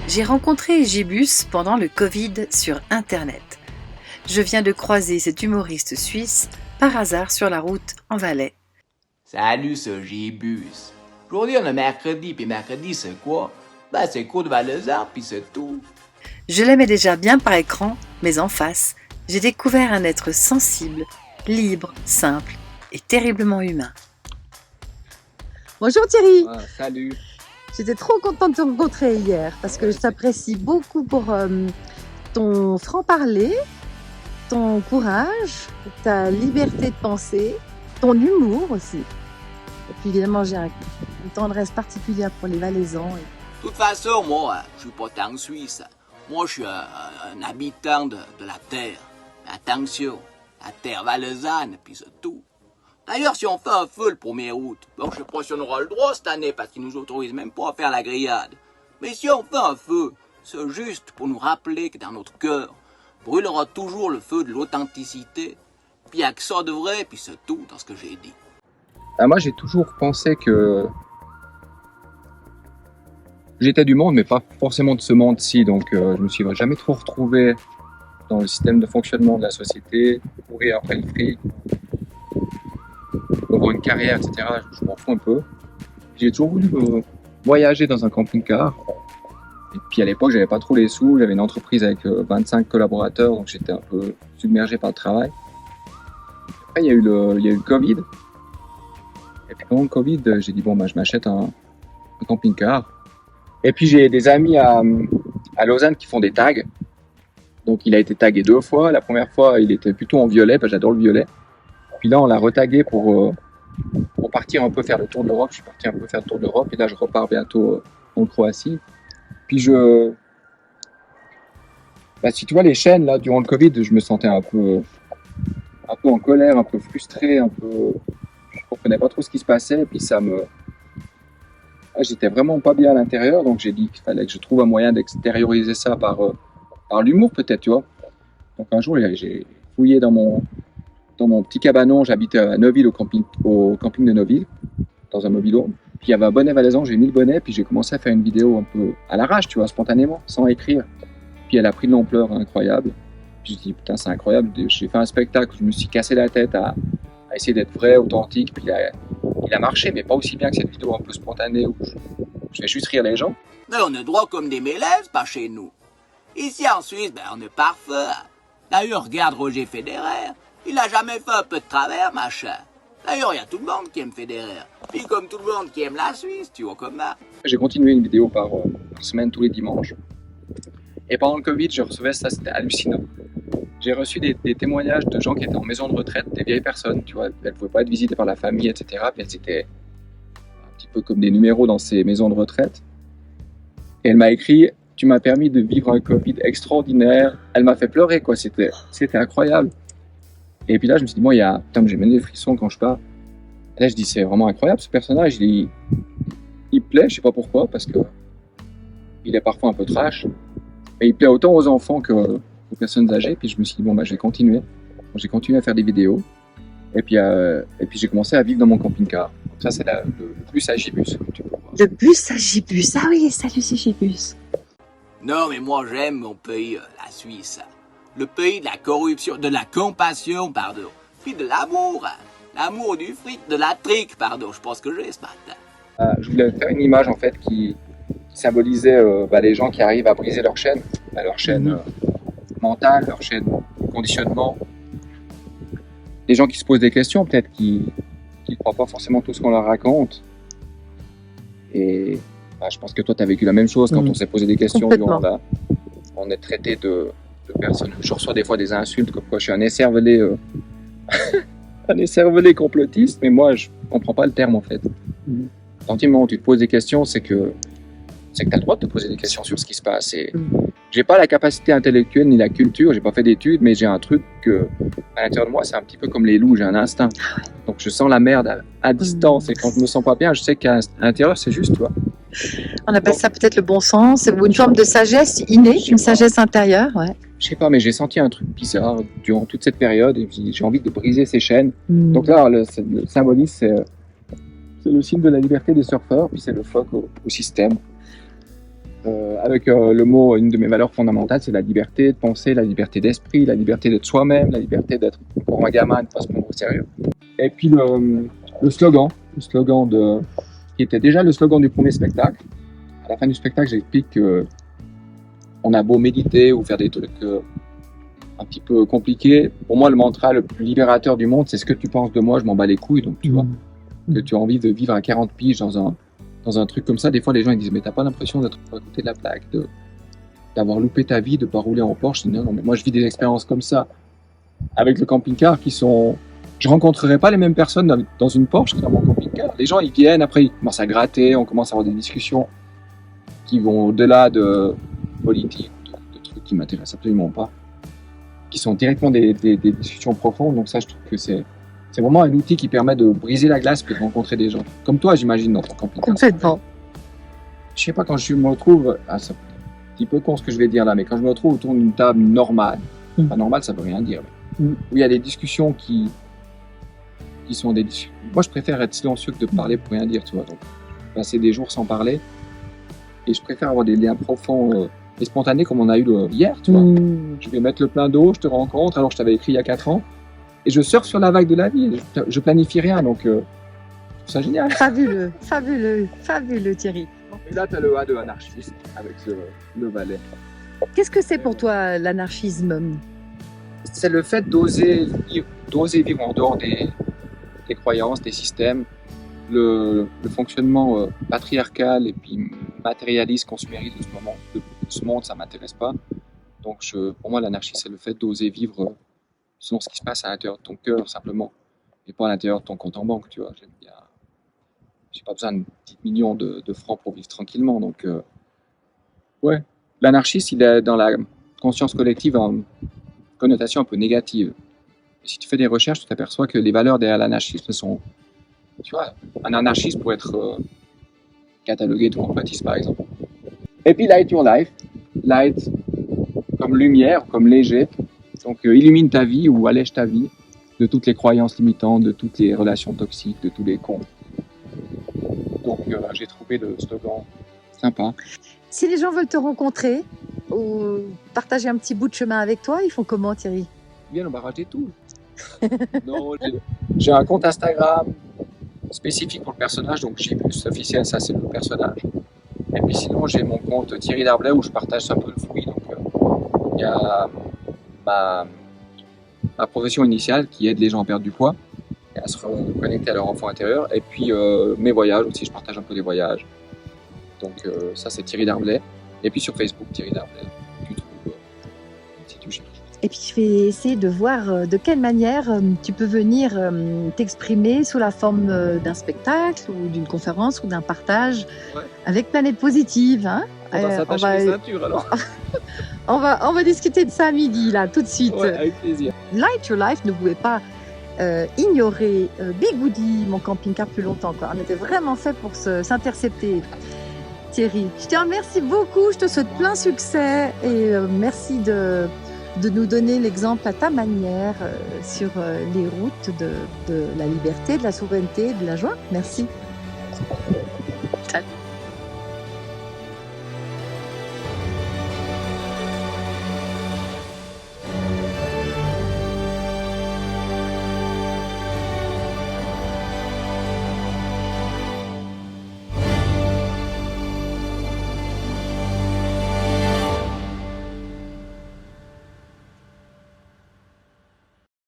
J'ai rencontré Gibus pendant le Covid sur Internet. Je viens de croiser cet humoriste suisse par hasard sur la route en Valais. Salut, ce Gibus. Aujourd'hui, on est mercredi, puis mercredi, c'est quoi? C'est cours de Val-de-Zard, puis c'est tout. Je l'aimais déjà bien par écran, mais en face, j'ai découvert un être sensible, libre, simple et terriblement humain. Bonjour Thierry. Salut. J'étais trop contente de te rencontrer hier parce que je t'apprécie beaucoup pour ton franc-parler, ton courage, ta liberté de penser, ton humour aussi. Et puis évidemment, j'ai une tendresse particulière pour les Valaisans. De toute façon, moi, je suis pas tant suisse. Moi, je suis un habitant de la terre. Attention, la terre valaisanne, puis c'est tout. D'ailleurs, si on fait un feu le 1er août, bon, je sais pas si on aura le droit cette année parce qu'ils nous autorisent même pas à faire la grillade. Mais si on fait un feu, c'est juste pour nous rappeler que dans notre cœur brûlera toujours le feu de l'authenticité. Puis il y a que ça de vrai, puis c'est tout dans ce que j'ai dit. Moi, j'ai toujours pensé que j'étais du monde, mais pas forcément de ce monde-ci. Donc, je me suis jamais trop retrouvé dans le système de fonctionnement de la société, courir après le fric, avoir une carrière, etc. Je m'en fous un peu. J'ai toujours voulu voyager dans un camping-car. Et puis à l'époque, j'avais pas trop les sous. J'avais une entreprise avec 25 collaborateurs, donc j'étais un peu submergé par le travail. Après, il y a eu le Covid. Et puis pendant le Covid, j'ai dit je m'achète un camping-car. Et puis j'ai des amis à Lausanne qui font des tags. Donc il a été tagué 2 fois. La première fois, il était plutôt en violet, parce que j'adore le violet. Puis là, on l'a retagué pour partir un peu faire le tour de l'Europe. Je suis parti un peu faire le tour de l'Europe et là, je repars bientôt en Croatie. Puis si tu vois les chaînes, là, durant le Covid, je me sentais un peu en colère, un peu frustré, je comprenais pas trop ce qui se passait. Et puis j'étais vraiment pas bien à l'intérieur, donc j'ai dit qu'il fallait que je trouve un moyen d'extérioriser ça par l'humour peut-être, tu vois. Donc un jour, j'ai fouillé dans mon petit cabanon. J'habitais à Neuville, au camping de Neuville, dans un mobile-home. Puis il y avait un bonnet valaisan, j'ai mis le bonnet, puis j'ai commencé à faire une vidéo un peu à l'arrache, tu vois, spontanément, sans écrire. Puis elle a pris de l'ampleur incroyable. Puis je dis, putain, c'est incroyable. J'ai fait un spectacle, je me suis cassé la tête à essayer d'être vrai, authentique. Puis il a marché, mais pas aussi bien que cette vidéo un peu spontanée où je fais juste rire les gens. Mais on est droit comme des mélèzes, pas chez nous. Ici en Suisse, on est parfait. D'ailleurs, regarde Roger Federer. Il a jamais fait un peu de travers, machin. D'ailleurs, il y a tout le monde qui aime Federer. Puis comme tout le monde qui aime la Suisse, tu vois comment. J'ai continué une vidéo par semaine, tous les dimanches. Et pendant le Covid, je recevais ça, c'était hallucinant. J'ai reçu des témoignages de gens qui étaient en maison de retraite, des vieilles personnes, tu vois. Elles ne pouvaient pas être visitées par la famille, etc. Puis elles étaient un petit peu comme des numéros dans ces maisons de retraite. Et elle m'a écrit, tu m'as permis de vivre un Covid extraordinaire. Elle m'a fait pleurer, quoi. C'était incroyable. Et puis là, je me suis dit, j'ai même des frissons quand je parle. Et là, je dis, c'est vraiment incroyable, ce personnage. Il plaît, je sais pas pourquoi, parce que il est parfois un peu trash. Mais il plaît autant aux enfants qu'aux personnes âgées. Puis je me suis dit, je vais continuer. J'ai continué à faire des vidéos. Et puis j'ai commencé à vivre dans mon camping-car. Donc ça, c'est le bus à Gibus. Le bus à Gibus. Ah oui, salut, c'est Gibus. Non, mais moi, j'aime mon pays, la Suisse. Le pays de la corruption, de la compassion, pardon. Puis de l'amour. L'amour du fric, de la trique, pardon. Je pense que j'ai ce matin. Je voulais faire une image, en fait, qui symbolisait les gens qui arrivent à briser leur chaîne. Leur chaîne mentale, leur chaîne de conditionnement. Des gens qui se posent des questions, peut-être, qui ne croient pas forcément tout ce qu'on leur raconte. Et je pense que toi, tu as vécu la même chose quand on s'est posé des questions. On est traité de personnes. Je reçois des fois des insultes comme quoi je suis un écervelé, un écervelé complotiste, mais moi je comprends pas le terme en fait. À partir du moment où tu te poses des questions, c'est que tu as le droit de te poser des questions sur ce qui se passe. Et j'ai pas la capacité intellectuelle ni la culture, j'ai pas fait d'études, mais j'ai un truc que à l'intérieur de moi, c'est un petit peu comme les loups, j'ai un instinct. Donc je sens la merde à distance et quand je me sens pas bien, je sais qu'à l'intérieur c'est juste, tu vois. On appelle ça peut-être le bon sens, ou une forme de sagesse innée, une sagesse intérieure, ouais. Je sais pas, mais j'ai senti un truc bizarre durant toute cette période et j'ai envie de briser ces chaînes. Donc là, le symbolisme, c'est le signe de la liberté des surfeurs, puis c'est le fuck au système. avec le mot, une de mes valeurs fondamentales, c'est la liberté de penser, la liberté d'esprit, la liberté d'être soi-même, la liberté d'être pour un gamin, de ne pas se prendre au sérieux. Et puis le slogan qui était déjà le slogan du premier spectacle. À la fin du spectacle, j'explique que on a beau méditer ou faire des trucs un petit peu compliqués. Pour moi, le mantra le plus libérateur du monde, c'est ce que tu penses de moi, je m'en bats les couilles. Donc, tu vois, que tu as envie de vivre à 40 piges dans un truc comme ça. Des fois, les gens ils disent, mais t'as pas l'impression d'être à côté de la plaque, d'avoir loupé ta vie, de pas rouler en Porsche. Je dis, non, mais moi, je vis des expériences comme ça avec le camping-car qui sont... Je rencontrerai pas les mêmes personnes dans une Porsche que dans mon camping-car. Les gens, ils viennent, après, ils commencent à gratter, on commence à avoir des discussions qui vont au-delà de politique, de trucs qui m'intéressent absolument pas, qui sont directement des discussions profondes. Donc ça, je trouve que c'est vraiment un outil qui permet de briser la glace et de rencontrer des gens. Comme toi, j'imagine, dans ton camping-car. Complètement. Je sais pas, quand je me retrouve, c'est un petit peu con ce que je vais dire là, mais quand je me retrouve autour d'une table normale, pas normale, ça veut rien dire, mais où il y a des discussions qui sont des discussions. Moi, je préfère être silencieux que de parler pour rien dire, tu vois. Donc, passer des jours sans parler, et je préfère avoir des liens profonds et spontanés comme on a eu hier, tu vois. Je vais mettre le plein d'eau, je te rencontre, alors je t'avais écrit il y a 4 ans, et je surfe sur la vague de la vie, je planifie rien, donc je trouve ça génial. Fabuleux, fabuleux, fabuleux Thierry. Et là, tu as le A de anarchiste avec le valet. Qu'est-ce que c'est pour toi l'anarchisme? C'est le fait d'oser vivre en dehors des croyances, des systèmes, le fonctionnement patriarcal et puis matérialiste, consumériste de ce monde, ça m'intéresse pas. Donc pour moi, l'anarchie, c'est le fait d'oser vivre selon ce qui se passe à l'intérieur de ton cœur, simplement, et pas à l'intérieur de ton compte en banque, tu vois. J'ai pas besoin de 10 millions de francs pour vivre tranquillement. Donc, ouais, l'anarchiste, il est dans la conscience collective en connotation un peu négative. Et si tu fais des recherches, tu t'aperçois que les valeurs derrière l'anarchisme sont... Tu vois, un anarchiste pourrait être catalogué de complotiste, par exemple. Et puis, light your life. Light comme lumière, comme léger. Donc, illumine ta vie ou allège ta vie de toutes les croyances limitantes, de toutes les relations toxiques, de tous les cons. Donc, j'ai trouvé le slogan sympa. Si les gens veulent te rencontrer ou partager un petit bout de chemin avec toi, ils font comment Thierry? Ils viennent au barrage des Toules. Non, j'ai un compte Instagram spécifique pour le personnage, donc J+ officiel, ça c'est le personnage. Et puis sinon, j'ai mon compte Thierry Darblay où je partage un peu le fruit. Donc, il y a ma profession initiale qui aide les gens à perdre du poids et à se reconnecter à leur enfant intérieur. Et puis mes voyages aussi, je partage un peu les voyages. Donc ça c'est Thierry Darblay. Et puis sur Facebook, Thierry Darblay, tu trouves si tu cherches. Et puis je vais essayer de voir de quelle manière tu peux venir t'exprimer sous la forme d'un spectacle ou d'une conférence ou d'un partage avec Planète Positive. Hein. On va s'attacher les ceintures alors. on va discuter de ça à midi là, tout de suite. Ouais, avec plaisir. Light Your Life ne pouvait pas ignorer Bigoudi, mon camping-car plus longtemps. Quoi. On était vraiment fait pour s'intercepter. Thierry, je te remercie beaucoup, je te souhaite plein succès et merci de nous donner l'exemple à ta manière sur les routes de la liberté, de la souveraineté, de la joie. Merci.